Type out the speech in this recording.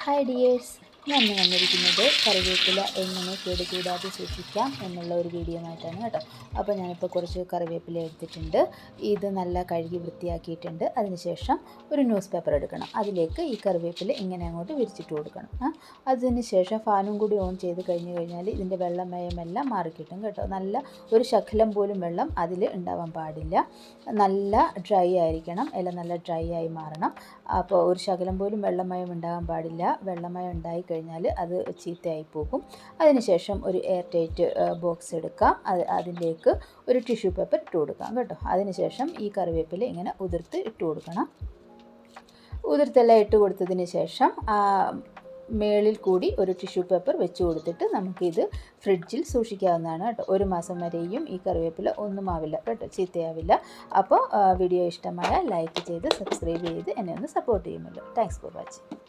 Hi dears, ഞാൻ ഇന്ന് വന്നിരിക്കുന്നത് കറിവേപ്പില എങ്ങനെ കേടുകൂടാതെ സൂക്ഷിക്കാം എന്നുള്ള ഒരു വീഡിയോ ആയിട്ടാണ് കേട്ടോ. അപ്പോൾ ഞാനിപ്പോൾ കുറച്ച് കറിവേപ്പില എടുത്തിട്ടുണ്ട്. ഇത് നല്ല കഴുകി വൃത്തിയാക്കിയിട്ടുണ്ട്. അതിനുശേഷം ഒരു ന്യൂസ് പേപ്പർ എടുക്കണം. അതിലേക്ക് ഈ കറിവേപ്പില ഇങ്ങനെ അങ്ങോട്ട് വിരിച്ചിട്ട് കൊടുക്കണം. അതിനുശേഷം ഫാനും കൂടി ഓൺ ചെയ്ത് കഴിഞ്ഞ് കഴിഞ്ഞാൽ ഇതിൻ്റെ വെള്ളമയമെല്ലാം മാറിക്കിട്ടും കേട്ടോ. നല്ല ഒരു ശകലം പോലും വെള്ളം അതിൽ ഉണ്ടാവാൻ പാടില്ല. നല്ല ഡ്രൈ ആയിരിക്കണം, ഇല നല്ല ഡ്രൈ ആയി മാറണം. അപ്പോൾ ഒരു ശകലം പോലും വെള്ളമയം ഉണ്ടാകാൻ പാടില്ല. വെള്ളമയം ഉണ്ടായി കഴിഞ്ഞാൽ അത് ചീത്തയായി പോകും. അതിനുശേഷം ഒരു എയർ ടൈറ്റ് ബോക്സ് എടുക്കാം. അതിലേക്ക് ഒരു ടിഷ്യൂ പേപ്പർ ഇട്ട് കൊടുക്കാം കേട്ടോ. അതിനുശേഷം ഈ കറിവേപ്പില ഇങ്ങനെ ഉതിർത്ത് ഇട്ട് കൊടുക്കണം. ഉതിർത്തെല്ലാം ഇട്ട് കൊടുത്തതിന് ശേഷം മേളിൽ കൂടി ഒരു ടിഷ്യൂ പേപ്പർ വെച്ച് കൊടുത്തിട്ട് നമുക്കിത് ഫ്രിഡ്ജിൽ സൂക്ഷിക്കാവുന്നതാണ് കേട്ടോ. 1 മാസം വരെയും ഈ കറിവേപ്പില ഒന്നും ആവില്ല കേട്ടോ, ചീത്തയാവില്ല. അപ്പോൾ വീഡിയോ ഇഷ്ടമായ ലൈക്ക് ചെയ്ത് സബ്സ്ക്രൈബ് ചെയ്ത് എന്നെ ഒന്ന് സപ്പോർട്ട് ചെയ്യുമല്ലോ. Thanks for watching.